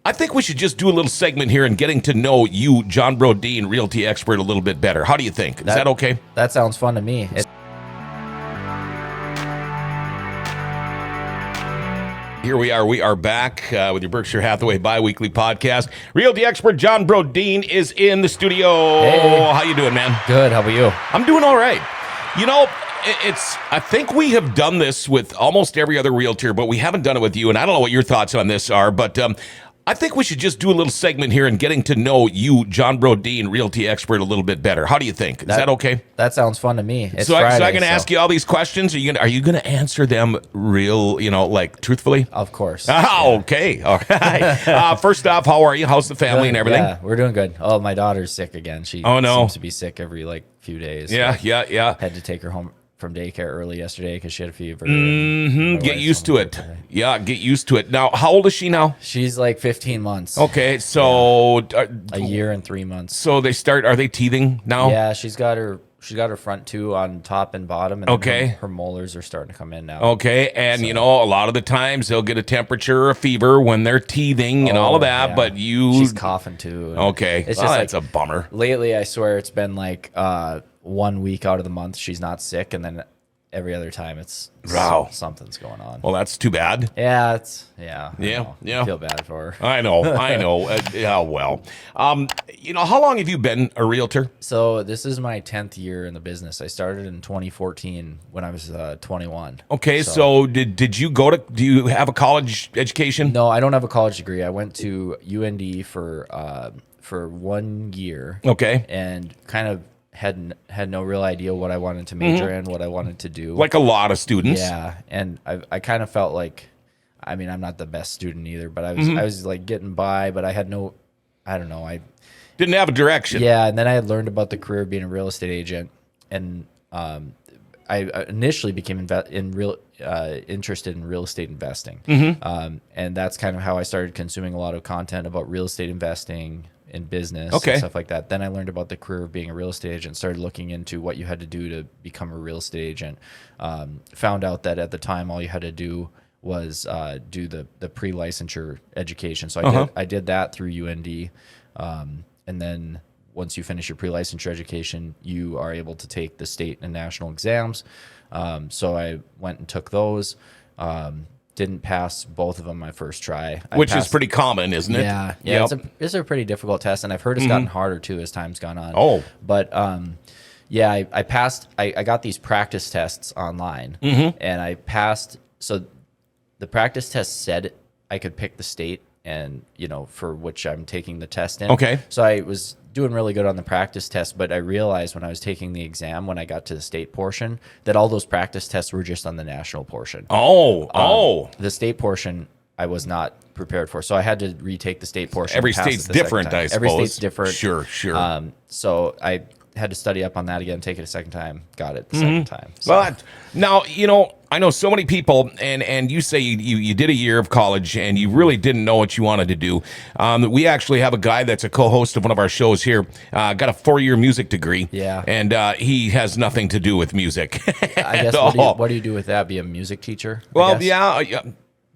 I think we should just do a little segment here and getting to know you, John Brodin, realty expert, a little bit better. How do you think? Is that okay? That sounds fun to me. Here we are. We are back with your Berkshire Hathaway bi-weekly podcast. Realty expert John Brodin is in the studio. Hey. How you doing, man? Good. How about you? I'm doing all right. You know, I think we have done this with almost every other realtor, but we haven't done it with you. And I don't know what your thoughts on this are, but I think we should just do a little segment here and getting to know you, John Brodin, realty expert, a little bit better. How do you think? Is that okay? That sounds fun to me. It's So Friday, I'm going to ask you all these questions. Are you going to answer them real, like truthfully? Of course. Okay. All right. First off, how are you? How's the family and everything? Yeah, we're doing good. Oh, my daughter's sick again. She seems to be sick every few days. Yeah. Had to take her home from daycare early yesterday because she had a fever. Get used to it. Yeah, get used to it. Now, how old is she now? She's 15 months. Okay, so A year and 3 months. So are they teething now? Yeah, she's got her front two on top and bottom, and her molars are starting to come in now. Okay, and a lot of the times they'll get a temperature or a fever when they're teething and all of that, yeah. but she's coughing too. Okay, it's well, just that's a bummer. Lately, I swear it's been 1 week out of the month she's not sick, and then every other time it's something's going on. Well, that's too bad. Yeah, I feel bad for her. I know. Yeah, well. How long have you been a realtor? So this is my 10th year in the business. I started in 2014 when I was 21. Okay, so did you do you have a college education? No, I don't have a college degree. I went to UND for 1 year. Okay. And kind of had no real idea what I wanted to major in, what I wanted to do. Like a lot of students. Yeah, and I kind of felt I'm not the best student either, but I was getting by, but I had I didn't have a direction. Yeah, and then I had learned about the career of being a real estate agent, and I initially became interested in real estate investing, and that's kind of how I started consuming a lot of content about real estate investing in business and stuff like that. Then I learned about the career of being a real estate agent, started looking into what you had to do to become a real estate agent. Found out that at the time all you had to do was do the pre-licensure education. So I did that through UND. And then once you finish your pre-licensure education, you are able to take the state and national exams. So I went and took those. Didn't pass both of them my first try. Which is pretty common, isn't it? Yeah. Yep. It's a pretty difficult test, and I've heard it's gotten harder too as time's gone on. Oh. But I passed. I got these practice tests online, and I passed. So the practice test said I could pick the state and for which I'm taking the test in. Okay. So I was doing really good on the practice test, but I realized when I was taking the exam, when I got to the state portion, that all those practice tests were just on the national portion. The state portion I was not prepared for, so I had to retake the state portion. Every state's different, I suppose. Every state's different. Sure. So I had to study up on that again, take it a second time, got it the second time. So. Well, now, I know so many people, and you say you did a year of college and you really didn't know what you wanted to do. We actually have a guy that's a co-host of one of our shows here, got a 4-year music degree. Yeah. And he has nothing to do with music. I guess, what do you do with that? Be a music teacher? Well,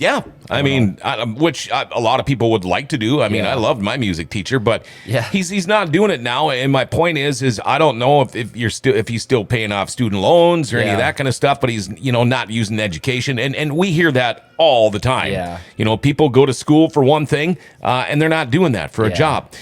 yeah. I mean, which a lot of people would like to do. I mean, I loved my music teacher, but he's not doing it now. And my point is I don't know if he's still paying off student loans or any of that kind of stuff, but he's not using education, and we hear that all the time. Yeah. People go to school for one thing, and they're not doing that for a job.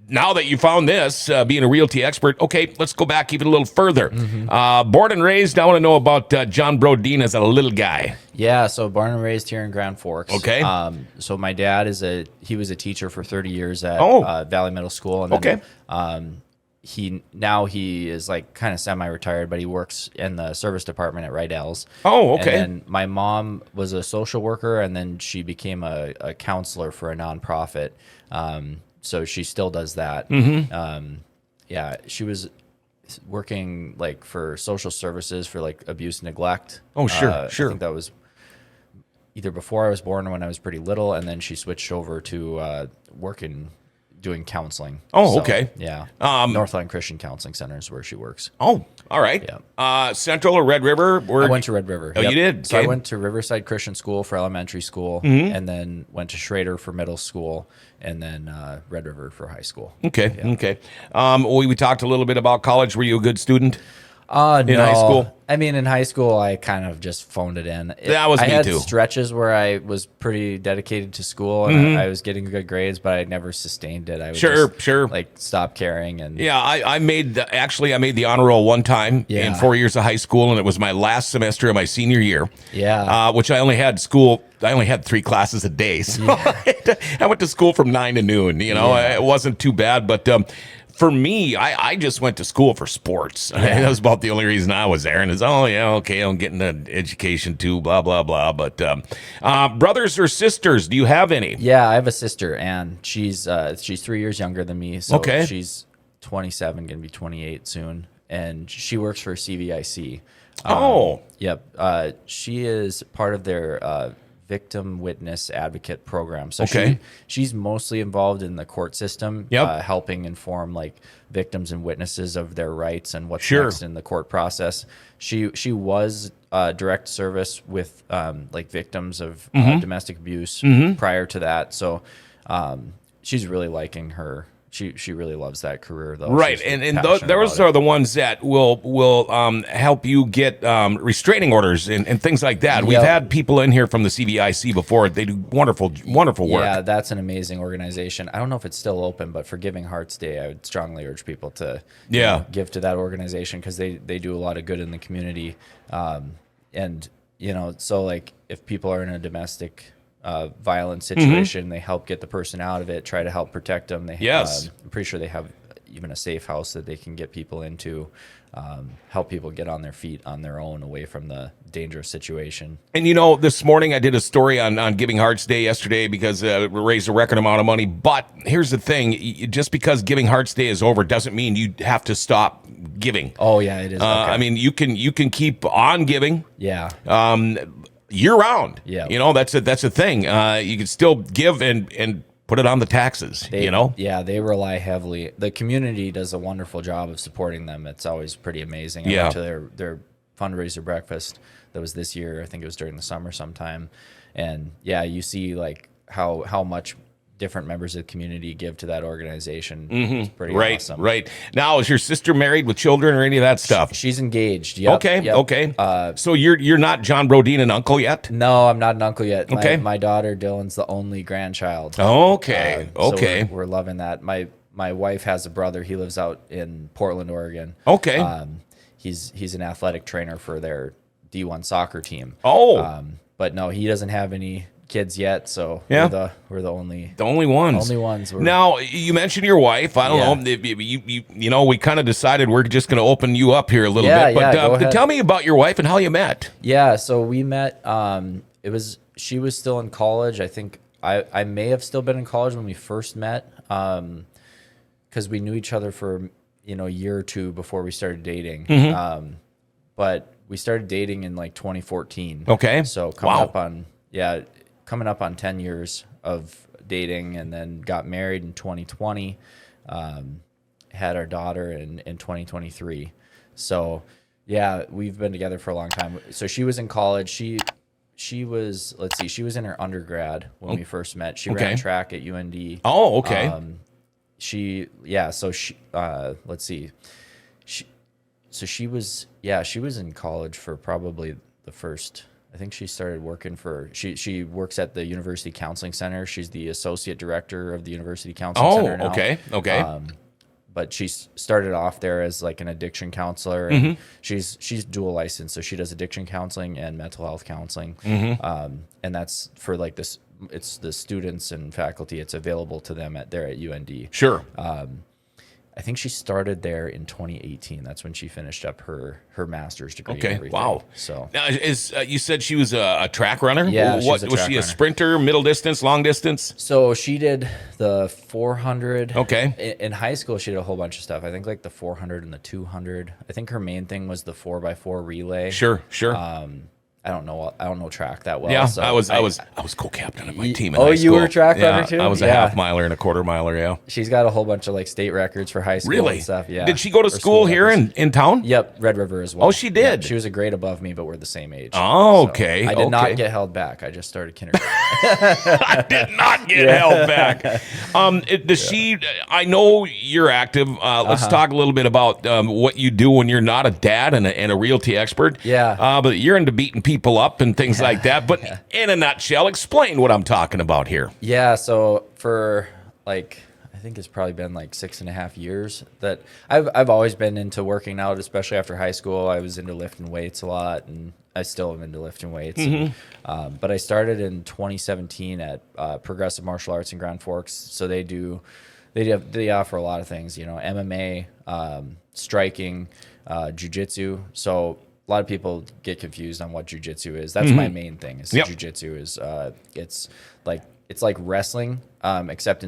Now that you found this, being a realty expert, okay, let's go back even a little further. Born and raised, I want to know about John Brodin as a little guy. Yeah, so born and raised here in Grand Forks. Okay. So my dad he was a teacher for 30 years at Valley Middle School. And then, he is kind of semi-retired, but he works in the service department at Rydell's. Oh, okay. And then my mom was a social worker, and then she became a counselor for a nonprofit. So she still does that. She was working for social services for abuse, neglect. Oh, sure. I think that was either before I was born or when I was pretty little, and then she switched over to doing counseling. Oh, okay. Yeah. Northline Christian Counseling Center is where she works. Oh, All right. Yeah. Central or Red River? I went to Red River. Oh, you did? So Okay. I went to Riverside Christian School for elementary school, and then went to Schrader for middle school, and then Red River for high school. Okay. Okay. We talked a little bit about college. Were you a good student? In high school? I mean, in high school, I kind of just phoned it in. That was I me had too. stretches where I was pretty dedicated to school, and I was getting good grades, but I never sustained it. I would Sure. like stop caring. And Yeah, I made the honor roll one time in Yeah. 4 years of high school, and it was my last semester of my senior year. Yeah. Which I only had 3 classes a day, so I went to school from 9 to noon. Yeah. It wasn't too bad, but for me, I just went to school for sports. That was about the only reason I was there. And it's, I'm getting an education too, blah, blah, blah. But brothers or sisters, do you have any? Yeah, I have a sister, Anne. She's 3 years younger than me. So Okay. she's 27, gonna be 28 soon, and she works for CVIC. Yep. She is part of their victim witness advocate program. So Okay. she's mostly involved in the court system, Yep. helping inform like victims and witnesses of their rights and what's Sure. next in the court process. She was direct service with like victims of Mm-hmm. domestic abuse prior to that. So she's really liking her. She really loves that career though. Right, She's and passionate those about are it. the ones that will help you get restraining orders and things like that. We've Yep. had people in here from the CVIC before. They do wonderful work. Yeah, that's an amazing organization. I don't know if it's still open, but for Giving Hearts Day, I would strongly urge people to give to that organization because they do a lot of good in the community. And so like if people are in a domestic violence situation, they help get the person out of it, try to help protect them. Yes. I'm pretty sure they have even a safe house that they can get people into, help people get on their feet on their own away from the dangerous situation. And this morning I did a story on Giving Hearts Day yesterday because we raised a record amount of money. But here's the thing: just because Giving Hearts Day is over doesn't mean you have to stop giving. Oh yeah, it is. Okay. I mean, you can keep on giving. Yeah. Year round. Yeah. That's a thing. You can still give and put it on the taxes. Yeah, they rely heavily. The community does a wonderful job of supporting them. It's always pretty amazing. I went to their fundraiser breakfast that was this year. I think it was during the summer sometime. And yeah, you see like how much different members of the community give to that organization. It's pretty awesome. Right. Now, is your sister married with children or any of that stuff? She's engaged. Yep, Okay. yep. Okay. So you're not John Brodeen an uncle yet? No, I'm not an uncle yet. Okay. My daughter Dylan's the only grandchild. Okay. So Okay. we're loving that. My wife has a brother. He lives out in Portland, Oregon. Okay. He's an athletic trainer for their D1 soccer team. Oh. But no, he doesn't have any kids yet. So Yeah. we're the only ones. only ones. Now, you mentioned your wife. I don't know. We kind of decided we're just going to open you up here a little bit. But go ahead. tell me about your wife and how you met. Yeah, so we met. She was still in college. I think I may have still been in college when we first met, because we knew each other for a year or two before we started dating. But we started dating in like 2014. Okay. So coming up on 10 years of dating, and then got married in 2020. Had our daughter in 2023. So yeah, we've been together for a long time. So she was in college. She was she was in her undergrad when we first met. She ran track at UND. Oh, okay. She was in college for probably the first. I think she started working she works at the University Counseling Center. She's the associate director of the University Counseling Center now. Okay. But she started off there as like an addiction counselor, and she's dual licensed, so she does addiction counseling and mental health counseling. And that's for like this. It's the students and faculty. It's available to them there at UND. Sure. I think she started there in 2018. That's when she finished up her master's degree. Okay. And everything. Wow. So now, you said she was a track runner? Yeah, Was she was a she a track runner. sprinter, middle distance, long distance? So she did the 400. Okay. In high school, she did a whole bunch of stuff. I think like the 400 and the 200. I think her main thing was the 4x4 relay. Sure. I I don't know track that well. Yeah, so I was co-captain of my team in oh, high you school. were track Yeah, runner too? I was a Yeah. half miler and a quarter miler. Yeah. She's got a whole bunch of like state records for high school Really? and stuff. Yeah. Did she go to Or school here records. in town? Yep, Red River as well. Oh, she did? Yeah, she was a grade above me, but we're the same age. Oh, So okay. I did okay. not get held back. I just started kindergarten. I did not get held back. Does she? I know you're active. Let's talk a little bit about what you do when you're not a dad and a realty expert. Yeah. But you're into beating people up and things like that. But in a nutshell, explain what I'm talking about here. Yeah, so for like I think it's probably been like 6.5 years that I've always been into working out, especially after high school. I was into lifting weights a lot, and I still am into lifting weights. But I started in 2017 at Progressive Martial Arts in Grand Forks. So they offer a lot of things, MMA, striking, jiu-jitsu. So a lot of people get confused on what jiu-jitsu is. That's my main thing. Is jiu-jitsu is it's like wrestling, except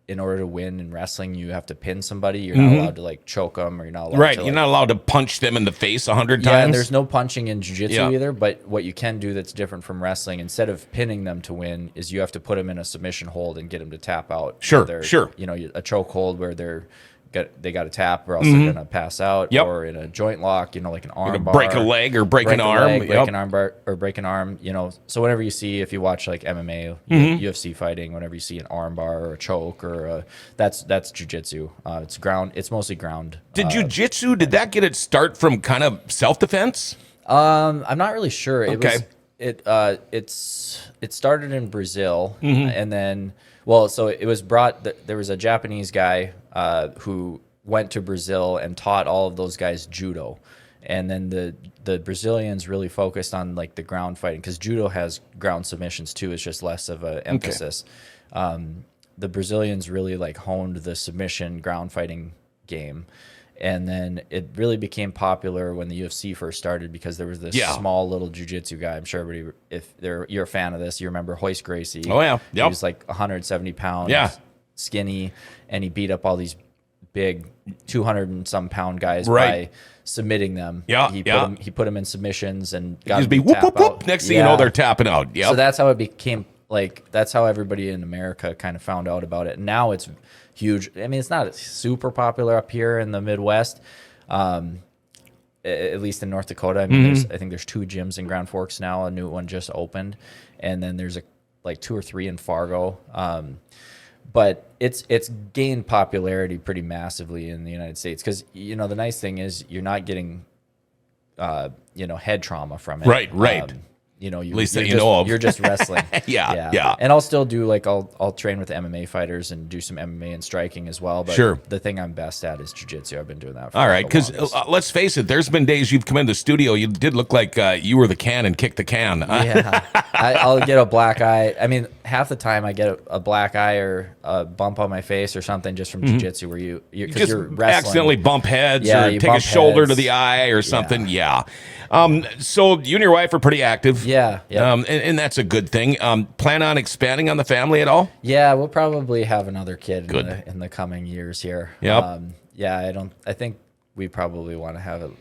in order to win in wrestling, you have to pin somebody. You're not allowed to like choke them, or you're not allowed Right. to, You're like, not allowed to punch them in the face 100 yeah, times. and there's no punching in jiu-jitsu Yeah. either, but what you can do that's different from wrestling, instead of pinning them to win, is you have to put them in a submission hold and get them to tap out. Sure, They're, sure. A choke hold where they got to tap or else they're going to pass out. Yep. Or in a joint lock, like an arm bar. break a leg or break an arm. Break Yep. an arm bar or break an arm, So whenever you see, if you watch like MMA, UFC fighting, whenever you see an arm bar or a choke that's jiu-jitsu. It's mostly ground. Did jiu-jitsu, did that get its start from kind of self-defense? I'm not really sure. Okay. It started in Brazil, and then so it was brought. There was a Japanese guy who went to Brazil and taught all of those guys judo, and then the Brazilians really focused on like the ground fighting, because judo has ground submissions too. It's just less of an emphasis. The Brazilians really like honed the submission ground fighting game. And then it really became popular when the UFC first started, because there was this small little jiu-jitsu guy. I'm sure everybody, you're a fan of this, you remember Hoist Gracie. Oh, yeah. Yep. He was like 170 pounds, skinny, and he beat up all these big 200 and some pound guys by submitting them. Yeah, He put them in submissions and got Just them be to whoop, tap whoop, whoop. out. Next thing you know, they're tapping out. Yep. So that's how it became, like, that's how everybody in America kind of found out about it. And now it's huge. I mean, it's not super popular up here in the Midwest, at least in North Dakota. I mean, I think there's 2 gyms in Grand Forks now. A new one just opened. And then there's like 2 or 3 in Fargo. But it's gained popularity pretty massively in the United States, because, the nice thing is you're not getting, head trauma from it. Right. At least that you know of. You're just wrestling. Yeah. And I'll still do I'll train with MMA fighters and do some MMA and striking as well. But Sure. the thing I'm best at is jiu-jitsu. I've been doing that for All right, the because longest. let's face it, there's been days you've come in the studio, you did look like you were the can and kicked the can. Yeah, I'll get a black eye. I mean, half the time I get a black eye or a bump on my face or something just from jiu-jitsu, where You you're just wrestling. accidentally bump heads Yeah, or you take a bump shoulder heads. to the eye or something. Yeah. So you and your wife are pretty active. Yeah. And that's a good thing. Plan on expanding on the family at all? Yeah, we'll probably have another kid Good. in the coming years here. Yep. I think we probably want to have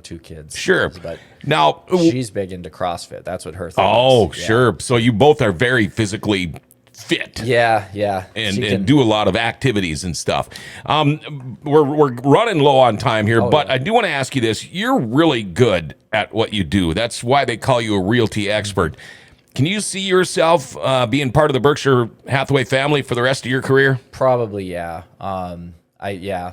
2 kids. Sure. But Now, she's big into CrossFit. That's what her thing is. Yeah. sure. So you both are very physically fit. Yeah. And do a lot of activities and stuff. We're running low on time here, but I do want to ask you this. You're really good at what you do. That's why they call you a realty expert. Can you see yourself being part of the Berkshire Hathaway family for the rest of your career? Probably, yeah.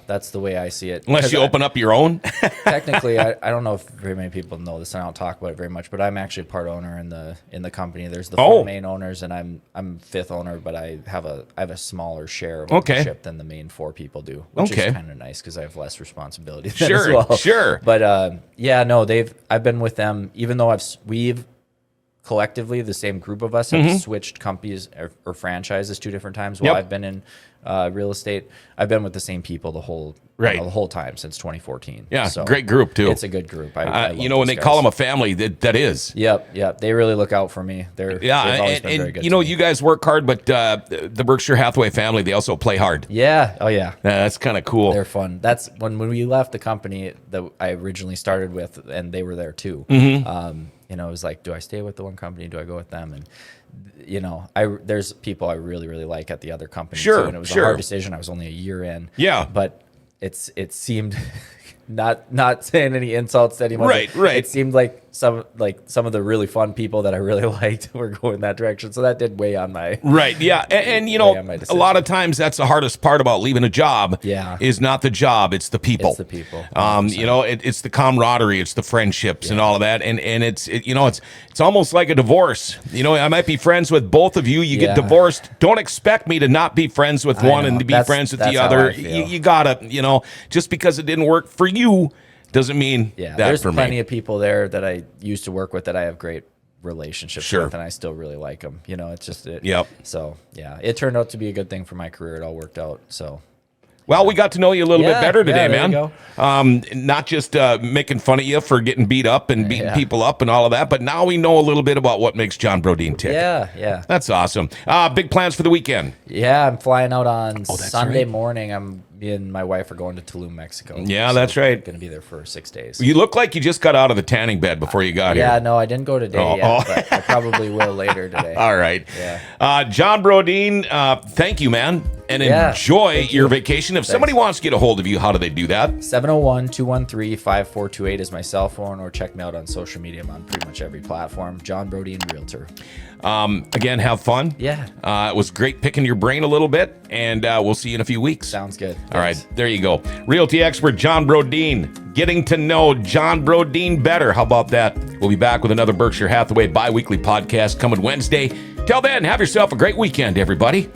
That's the way I see it. Unless you open up your own? Technically, I don't know if very many people know this, and I don't talk about it very much, but I'm actually part owner in the company. There's the 4 main owners, and I'm 5th owner, but I have a smaller share of ownership than the main 4 people do, which is kind of nice because I have less responsibility than as well. Sure. But I've been with them, even though we've collectively, the same group of us have switched companies or franchises 2 different times while I've been in real estate. I've been with the same people the whole time since 2014. Yeah, so great group too. It's a good group. I love when those they guys. call them a family, that is. Yep. They really look out for me. They've always been very good. You guys work hard, but the Berkshire Hathaway family, they also play hard. Yeah. Oh yeah. That's kind of cool. They're fun. That's when we left the company that I originally started with, and they were there too. it was like, do I stay with the one company? Do I go with them? And there's people I really, really like at the other company. Sure, too, and it was a hard decision. I was only a year in. Yeah. But it seemed not saying any insults to anyone. Right. It seemed like some of the really fun people that I really liked were going that direction. So that did weigh on my right. Yeah. And a lot of times that's the hardest part about leaving a job. Yeah. Is not the job, it's the people. It's the people. It's the camaraderie, it's the friendships and all of that. And it's almost like a divorce. I might be friends with both of you. You get divorced. Don't expect me to not be friends with one and to be friends with the other. You gotta, just because it didn't work for you doesn't mean that there's for plenty me. of people there that I used to work with that I have great relationships with, and I still really like them. It's just it. Yep. So it turned out to be a good thing for my career. It all worked out. So. Well, we got to know you a little bit better today, there man. you go. Not just making fun of you for getting beat up and beating people up and all of that, but now we know a little bit about what makes John Brodin tick. Yeah. That's awesome. Big plans for the weekend? Yeah, I'm flying out on Sunday morning. Me and my wife are going to Tulum, Mexico. Yeah, that's right. Going to be there for 6 days. You look like you just got out of the tanning bed before you got here. Yeah, no, I didn't go today yet, but I probably will later today. All right. Yeah. John Brodin, thank you, man, and enjoy your vacation. If somebody wants to get a hold of you, how do they do that? 701-213-5428 is my cell phone, or check me out on social media. I'm on pretty much every platform. John Brodin Realtor. Again, have fun. Yeah. It was great picking your brain a little bit, and we'll see you in a few weeks. Sounds good. All right, there you go. Realty expert John Brodin. Getting to know John Brodin better. How about that? We'll be back with another Berkshire Hathaway bi-weekly podcast coming Wednesday. Till then, have yourself a great weekend, everybody.